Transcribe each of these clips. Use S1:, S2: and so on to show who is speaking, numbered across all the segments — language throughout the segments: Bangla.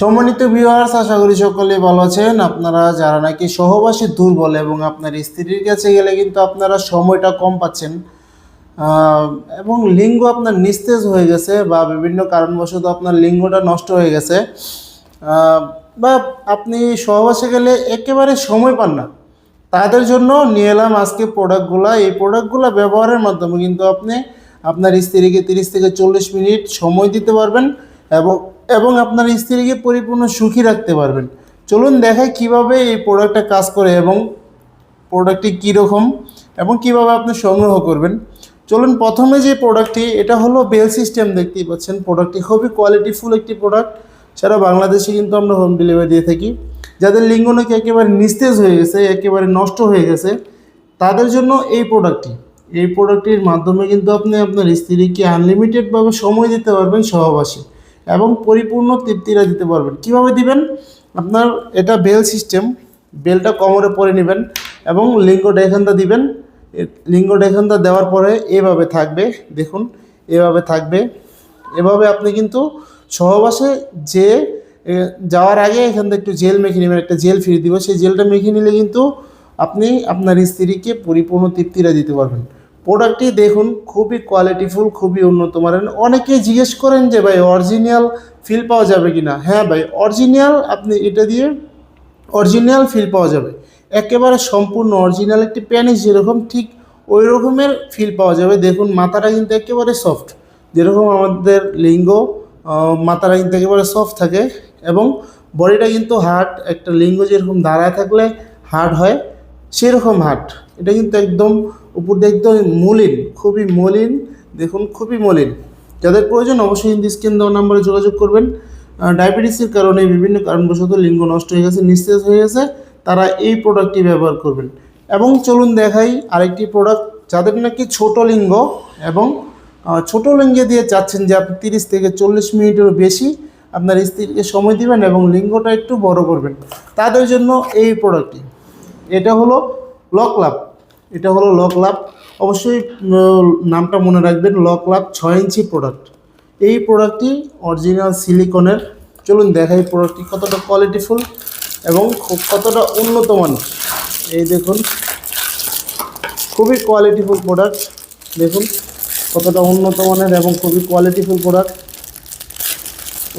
S1: সম্মানিত ভিউয়ার্স, আশা করি সকলেই ভালো আছেন। আপনারা যারা নাকি সহবাসী দুর্বল এবং আপনার স্ত্রীর কাছে গেলে কিন্তু আপনারা সময়টা কম পাচ্ছেন এবং লিঙ্গ আপনার নিস্তেজ হয়ে গেছে বা বিভিন্ন কারণবশত আপনার লিঙ্গটা নষ্ট হয়ে গেছে, বা আপনি সহবাসে গেলে একেবারে সময় পান না, তাদের জন্য নিয়ে এলাম আজকে প্রোডাক্টগুলো। এই প্রোডাক্টগুলো ব্যবহারের মাধ্যমে কিন্তু আপনি আপনার স্ত্রীকে 30 থেকে 40 মিনিট সময় দিতে পারবেন এবং এবং আপনার স্ত্রীকে পরিপূর্ণ সুখী রাখতে পারবেন। চলুন দেখাই কিভাবে এই প্রোডাক্টটা কাজ করে এবং প্রোডাক্টটি কীরকম এবং কিভাবে আপনি সংগ্রহ করবেন। চলুন, প্রথমে যে প্রোডাক্টটি, এটা হলো বেল সিস্টেম। দেখতেই পাচ্ছেন প্রোডাক্টটি খুবই কোয়ালিটিফুল একটি প্রোডাক্ট। সারা বাংলাদেশে কিন্তু আমরা হোম ডেলিভারি দিয়ে থাকি। যাদের লিঙ্গ নাকি একেবারে নিস্তেজ হয়ে গেছে, একেবারে নষ্ট হয়ে গেছে, তাদের জন্য এই প্রোডাক্টটির মাধ্যমে কিন্তু আপনি আপনার স্ত্রীকে আনলিমিটেডভাবে সময় দিতে পারবেন সহবাসে এবং পরিপূর্ণ তৃপ্তিটা দিতে পারবেন। কিভাবে দিবেন? আপনার এটা বেল সিস্টেম, বেলটা কোমরে পরে নেবেন এবং লিঙ্গটা এখানটা দিবেন। লিঙ্গটা এখানটা দেওয়ার পরে এভাবে থাকবে, দেখুন এভাবে থাকবে। এভাবে আপনি কিন্তু সহবাসে যে যাওয়ার আগে এখান থেকে একটু জেল মেখে নেবেন, একটা জেল ফ্রি দিব, সেই জেলটা মেখে নিলে কিন্তু আপনি আপনার স্ত্রীকে পরিপূর্ণ তৃপ্তিটা দিতে পারবেন। প্রোডাক্টটি দেখুন খুবই কোয়ালিটিফুল, খুবই উন্নত মানের। অনেকেই জিজ্ঞেস করেন যে ভাই অরিজিনাল ফিল পাওয়া যাবে কি না। হ্যাঁ ভাই, অরিজিনাল, আপনি এটা দিয়ে অরিজিনাল ফিল পাওয়া যাবে। একেবারে সম্পূর্ণ অরিজিনাল একটি প্যানিস যেরকম, ঠিক ওই রকমের ফিল পাওয়া যাবে। দেখুন মাথাটা কিন্তু একেবারে সফট, যেরকম আমাদের লিঙ্গ, মাথাটা কিন্তু একেবারে সফট থাকে এবং বডিটা কিন্তু হার্ড। একটা লিঙ্গ যেরকম দাঁড়ায় থাকলে হার্ড হয়, সেরকম হার্ড। এটা কিন্তু একদম উপর দিয়ে একদম মলিন, খুবই মলিন। দেখুন খুবই মলিন। যাদের প্রয়োজন অবশ্যই কিন্তু স্ক্রিন দেওয়া নাম্বারে যোগাযোগ করবেন। ডায়াবেটিসের কারণে, বিভিন্ন কারণবশত লিঙ্গ নষ্ট হয়ে গেছে, নিস্তেজ হয়ে গেছে, তারা এই প্রোডাক্টটি ব্যবহার করবেন। এবং চলুন দেখাই আরেকটি প্রোডাক্ট। যাদের নাকি ছোট লিঙ্গ এবং ছোট লিঙ্গে দিয়ে চাচ্ছেন যে আপনি 30 থেকে 40 মিনিটেরও বেশি আপনার স্ত্রীকে সময় দিবেন এবং লিঙ্গটা একটু বড় করবেন, তাদের জন্য এই প্রোডাক্টটি। এটা হলো লক লাভ, এটা হলো লক লাভ। অবশ্যই নামটা মনে রাখবেন, লক লাভ 6 ইঞ্চি প্রোডাক্ট। এই প্রোডাক্টটি অরিজিনাল সিলিকনের। চলুন দেখাই প্রোডাক্টটি কতটা কোয়ালিটিফুল এবং কতটা উন্নত মানের। এই দেখুন খুবই কোয়ালিটিফুল প্রোডাক্ট, দেখুন কতটা উন্নত মানের এবং খুবই qualityful product.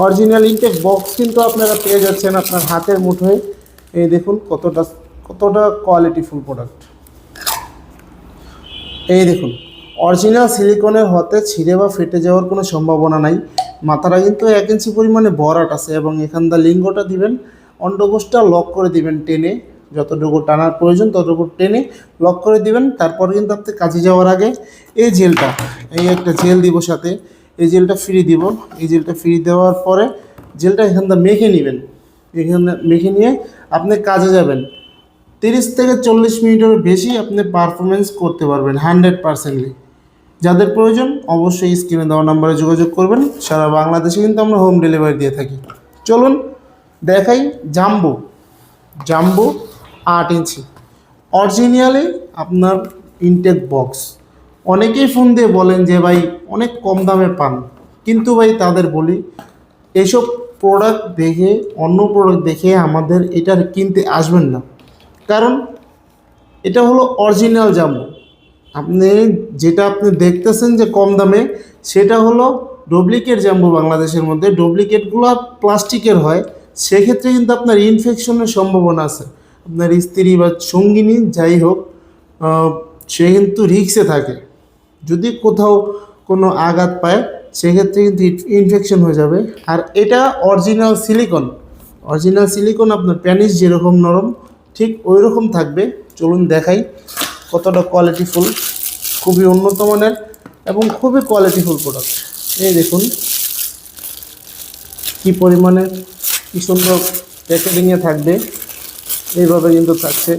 S1: Original intact box কিন্তু আপনারা পেয়ে যাচ্ছেন আপনার হাতের মুঠোয়। এই দেখুন কতটা কোয়ালিটিফুল প্রোডাক্ট। এই দেখুন অরিজিনাল সিলিকনের হতে ছিঁড়ে বা ফেটে যাওয়ার কোনো সম্ভাবনা নাই। মাথাটা কিন্তু 1 ইঞ্চি পরিমাণে ভরাট আছে এবং এখানটা লিঙ্গটা দিবেন, অন্ডকোষটা লক করে দিবেন টেনে, যতটুকু টানার প্রয়োজন ততটুকু টেনে লক করে দিবেন। তারপর কিন্তু আপনি কাজে যাওয়ার আগে এই জেলটা, এই একটা জেল দিব সাথে, এই জেলটা ফ্রি দিব। এই জেলটা ফ্রি দেওয়ার পরে জেলটা এখানটা মেখে নেবেন। এখানে মেখে নিয়ে আপনি কাজে যাবেন। 30 থেকে 40 মিনিটের বেশি আপনি পারফরমেন্স করতে পারবেন 100%। যাদের প্রয়োজন অবশ্যই স্ক্রিনে দেওয়া নাম্বারে যোগাযোগ করবেন। সারা বাংলাদেশে কিন্তু আমরা হোম ডেলিভারি দিয়ে থাকি। চলুন দেখাই জাম্বো। জাম্বো 8 ইঞ্চি অরিজিনালি আপনার ইনটেক বক্স। অনেকেই ফোন দিয়ে বলেন যে ভাই অনেক কম দামে পান, কিন্তু ভাই তাদের বলি এইসব প্রোডাক্ট দেখে, অন্য প্রোডাক্ট দেখে আমাদের এটা কিনতে আসবেন না, কারণ এটা হলো অরিজিনাল জাম্বো। আপনি যেটা আপনি দেখতেছেন যে কম দামে, সেটা হলো ডুপ্লিকেট জাম্বো। বাংলাদেশের মধ্যে ডুপ্লিকেটগুলো প্লাস্টিকের হয়, সেক্ষেত্রে কিন্তু আপনার ইনফেকশনের সম্ভাবনা আছে। আপনার স্ত্রী বা সঙ্গিনী যাই হোক, সে কিন্তু রিস্কে থাকে। যদি কোথাও কোনো আঘাত পায় সেক্ষেত্রে কিন্তু ইনফেকশন হয়ে যাবে। আর এটা অরিজিনাল সিলিকন। অরিজিনাল সিলিকন আপনার প্যানিস যেরকম নরম ঠিক ওই রকম থাকবে। চলুন দেখাই কতটা কোয়ালিটিফুল, খুবই উন্নত মানের এবং খুবই কোয়ালিটিফুল প্রোডাক্ট। এই দেখুন কি পরিমাণে, কি সুন্দর প্যাকেজিংয়ে থাকবে, এইভাবে কিন্তু থাকছে।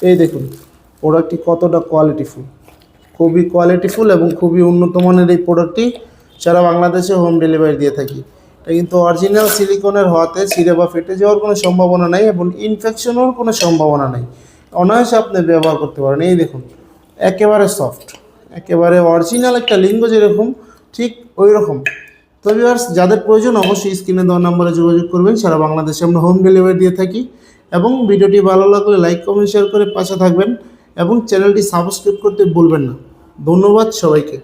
S1: এই দেখুন প্রোডাক্টটি কতটা কোয়ালিটিফুল, খুবই কোয়ালিটিফুল এবং খুবই উন্নত মানের। এই প্রোডাক্টটি সারা বাংলাদেশে হোম ডেলিভারি দিয়ে থাকি। এটা কিন্তু অরিজিনাল সিলিকনের হওয়াতে ছিঁড়ে বা ফেটে যাওয়ার কোনো সম্ভাবনা নেই এবং ইনফেকশনেরও কোনো সম্ভাবনা নেই। অনায়াসে আপনি ব্যবহার করতে পারেন। এই দেখুন একেবারে সফট, একেবারে অরিজিনাল একটা লিঙ্গ যেরকম ঠিক ওই রকম। তো ভিউয়ার্স, যাদের প্রয়োজন অবশ্যই স্ক্রিনে দেওয়া নম্বরে যোগাযোগ করবেন। সারা বাংলাদেশে আমরা হোম ডেলিভারি দিয়ে থাকি। এবং ভিডিওটি ভালো লাগলে লাইক কমেন্ট শেয়ার করে পাশে থাকবেন এবং চ্যানেলটি সাবস্ক্রাইব করতে ভুলবেন না। ধন্যবাদ সবাইকে।